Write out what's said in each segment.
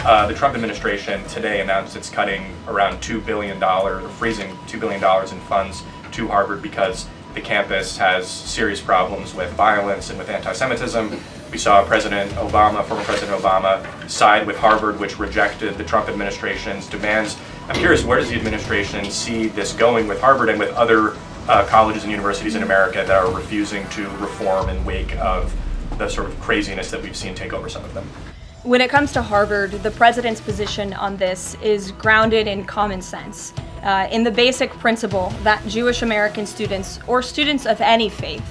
The Trump administration today announced it's cutting around $2 billion, or freezing $2 billion in funds to Harvard because the campus has serious problems with violence and with anti-Semitism. We saw President Obama, former President Obama, side with Harvard, which rejected the Trump administration's demands. I'm curious, where does the administration see this going with Harvard and with other colleges and universities in America that are refusing to reform in wake of the sort of craziness that we've seen take over some of them? When it comes to Harvard, the president's position on this is grounded in common sense, in the basic principle that Jewish American students, or students of any faith,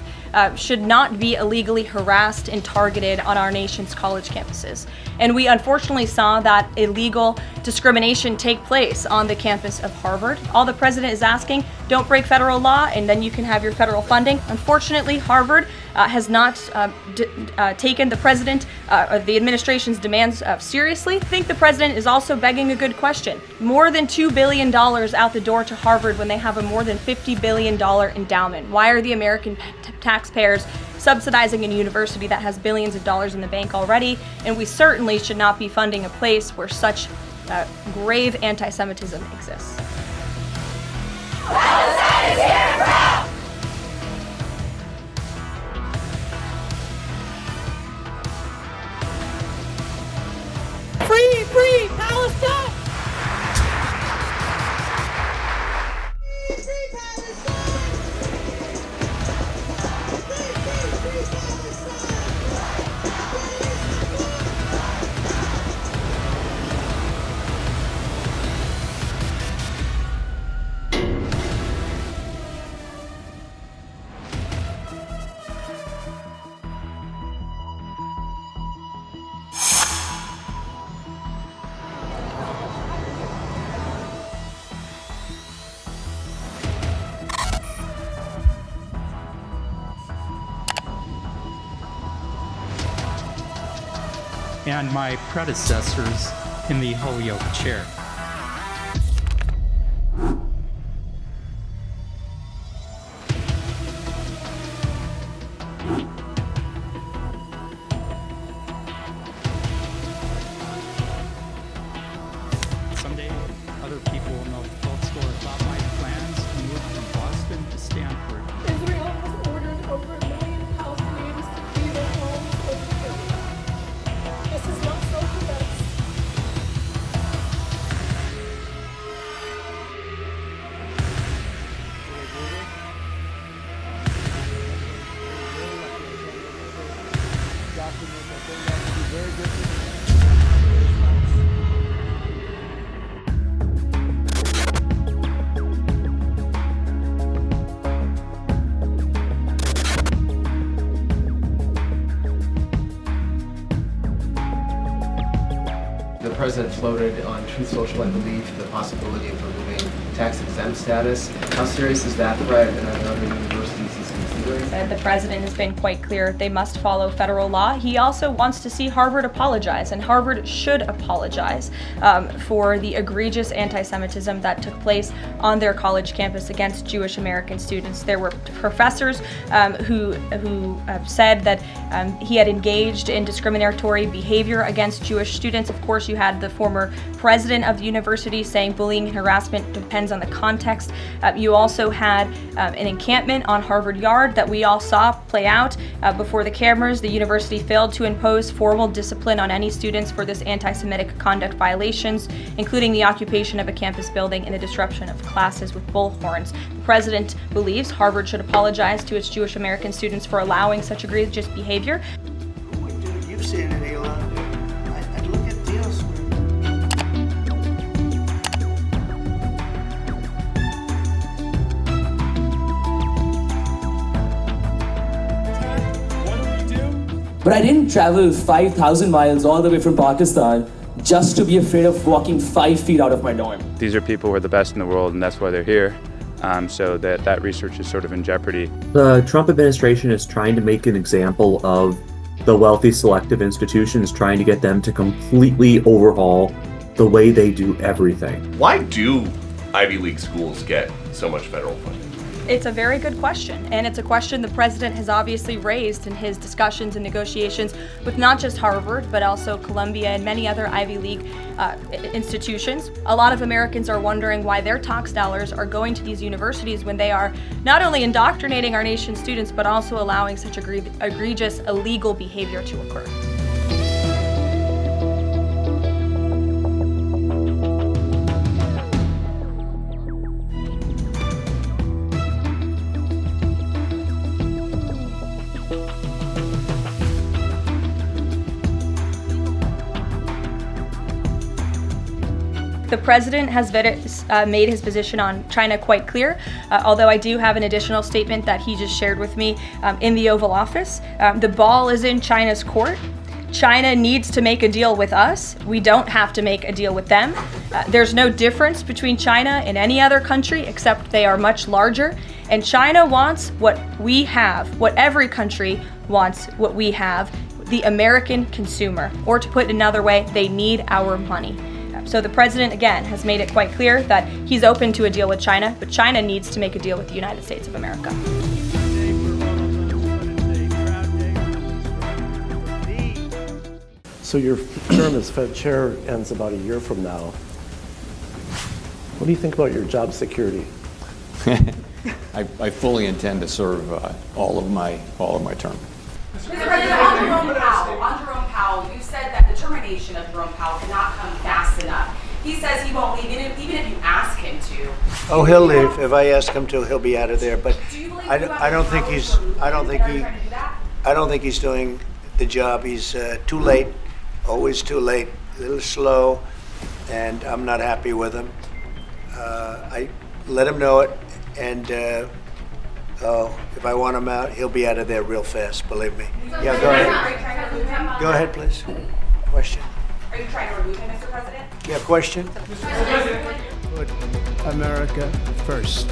should not be illegally harassed and targeted on our nation's college campuses. And we unfortunately saw that illegal discrimination take place on the campus of Harvard. All the president is asking, don't break federal law and then you can have your federal funding. Unfortunately, Harvard has not taken the president or the administration's demands seriously. I think the president is also begging a good question. More than $2 billion out the door to Harvard when they have a more than $50 billion endowment. Why are the American taxpayers subsidizing a university that has billions of dollars in the bank already? And we certainly should not be funding a place where such grave anti-Semitism exists. Palestine is here, bro! Free, free Palestine! Free Palestine! Free Palestine! and my predecessors in the Holyoke chair. Someday, other people will know the full story about my plans to move from Boston to Stanford. Israel has ordered over 1 million Palestinians to flee their homes over Syria. This is not self-defense. The president floated on Truth Social, I believe, the possibility of removing tax-exempt status. How serious is that threat, and are there other universities he's considering? The president has been quite clear they must follow federal law. He also wants to see Harvard apologize, and Harvard should apologize for the egregious anti-Semitism that took place on their college campus against Jewish American students. There were professors who said that he had engaged in discriminatory behavior against Jewish students. Of course, you had the former president of the university saying bullying and harassment depends on the context. You also had an encampment on Harvard Yard that we all saw play out before the cameras. The university failed to impose formal discipline on any students for this anti-Semitic conduct violations, including the occupation of a campus building and the disruption of classes with bullhorns. The president believes Harvard should apologize to its Jewish American students for allowing such egregious behavior. Dude, you've seen it, Ayla. I'd look at this. But I didn't travel 5,000 miles all the way from Pakistan just to be afraid of walking 5 feet out of my dorm. These are people who are the best in the world, and that's why they're here. So that research is sort of in jeopardy. The Trump administration is trying to make an example of the wealthy selective institutions, trying to get them to completely overhaul the way they do everything. Why do Ivy League schools get so much federal funding? It's a very good question, and it's a question the president has obviously raised in his discussions and negotiations with not just Harvard, but also Columbia and many other Ivy League institutions. A lot of Americans are wondering why their tax dollars are going to these universities when they are not only indoctrinating our nation's students, but also allowing such egregious illegal behavior to occur. The president has made his position on China quite clear, although I do have an additional statement that he just shared with me in the Oval Office. The ball is in China's court. China needs to make a deal with us. We don't have to make a deal with them. There's no difference between China and any other country except they are much larger. And China wants what we have, what every country wants what we have, the American consumer. Or to put it another way, they need our money. So the president, again, has made it quite clear that he's open to a deal with China, but China needs to make a deal with the United States of America. So your term as Fed chair ends about a year from now. What do you think about your job security? I fully intend to serve all of my term. Mr. President, on Jerome Powell, you said that the termination of Jerome Powell cannot come fast enough. He says he won't leave, even if you ask him to. Oh, he'll leave. If I ask him to, he'll be out of there. But I don't think he's doing the job. He's too late, always too late, a little slow, and I'm not happy with him. I let him know it, and if I want him out, he'll be out of there real fast, believe me. Yeah, go ahead. Go ahead, please. Question. Are you trying to remove him, Mr. President? Yeah, question? Put America first.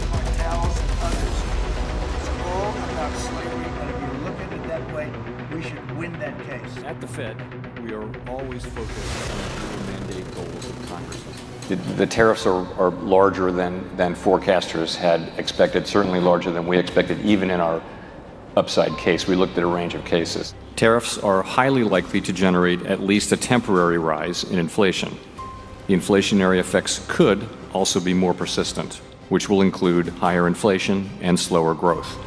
Cartels and others. It's all about slavery, and if you look at it that way, we should win that case. At the Fed, we are always focused on the mandate goals of Congress. The tariffs are larger than forecasters had expected, certainly larger than we expected, even in our upside case. We looked at a range of cases. Tariffs are highly likely to generate at least a temporary rise in inflation. The inflationary effects could also be more persistent, which will include higher inflation and slower growth.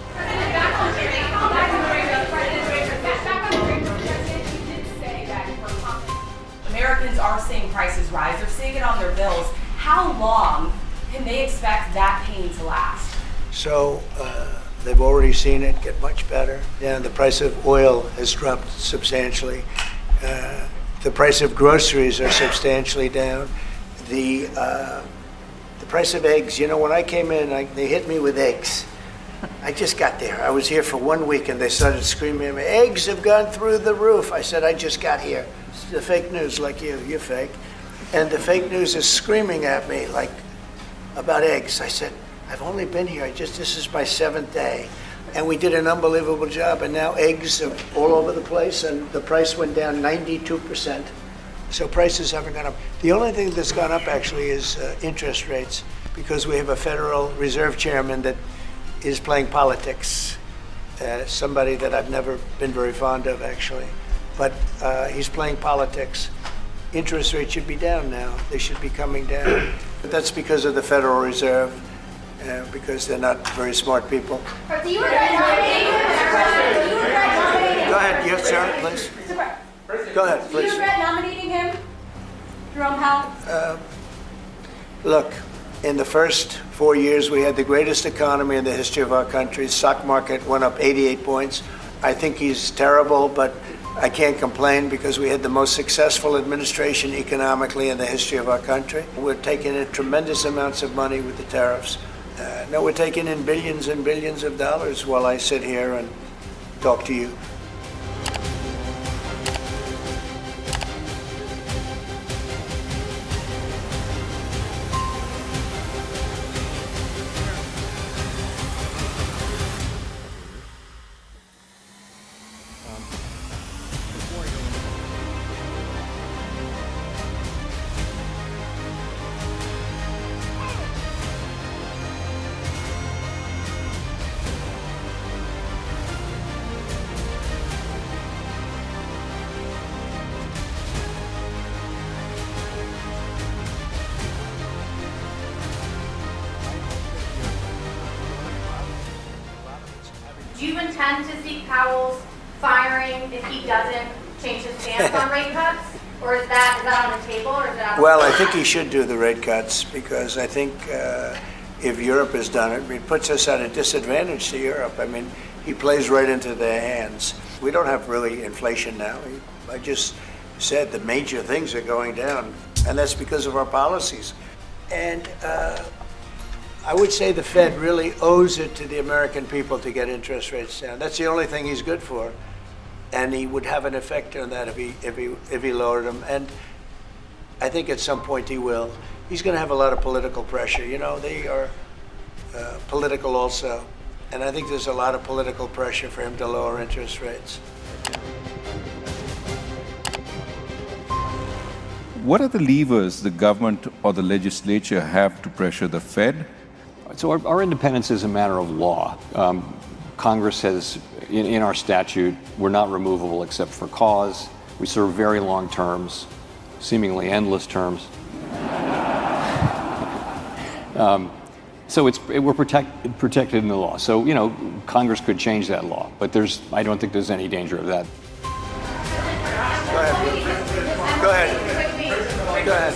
Americans are seeing prices rise. They're seeing it on their bills. How long can they expect that pain to last? So they've already seen it get much better. Yeah, the price of oil has dropped substantially. The price of groceries are substantially down. The price of eggs, you know, when I came in, they hit me with eggs. I just got there. I was here for 1 week and they started screaming at me, eggs have gone through the roof. I said, I just got here. It's the fake news, like you're fake. And the fake news is screaming at me like about eggs. I said, I've only been here, this is my 7th day. And we did an unbelievable job, and now eggs are all over the place, and the price went down 92%. So prices haven't gone up. The only thing that's gone up actually is interest rates, because we have a Federal Reserve Chairman that is playing politics. Somebody that I've never been very fond of, actually. But he's playing politics. Interest rates should be down now. They should be coming down. But that's because of the Federal Reserve, because they're not very smart people. Do you regret nominating him? Go ahead, yes, sir, please. Go ahead, Do you please. regret nominating him, Jerome Powell? Look, in the first 4 years, we had the greatest economy in the history of our country. Stock market went up 88 points. I think he's terrible, but I can't complain because we had the most successful administration economically in the history of our country. We're taking in tremendous amounts of money with the tariffs. No, we're taking in billions and billions of dollars while I sit here and talk to you. Do you intend to seek Powell's firing if he doesn't change his stance on rate cuts? Or is that on the table, or is that on Well, the I think he should do the rate cuts because I think if Europe has done it, it puts us at a disadvantage to Europe. I mean, he plays right into their hands. We don't have really inflation now. I just said the major things are going down, and that's because of our policies. And I would say the Fed really owes it to the American people to get interest rates down. That's the only thing he's good for. And he would have an effect on that if he lowered them. And I think at some point he will. He's going to have a lot of political pressure. You know, they are political also. And I think there's a lot of political pressure for him to lower interest rates. What are the levers the government or the legislature have to pressure the Fed? So our independence is a matter of law. Congress has, in our statute, we're not removable except for cause. We serve very long terms, seemingly endless terms. So we're protected in the law. So, you know, Congress could change that law, but I don't think there's any danger of that. Go ahead. Go ahead. Go ahead.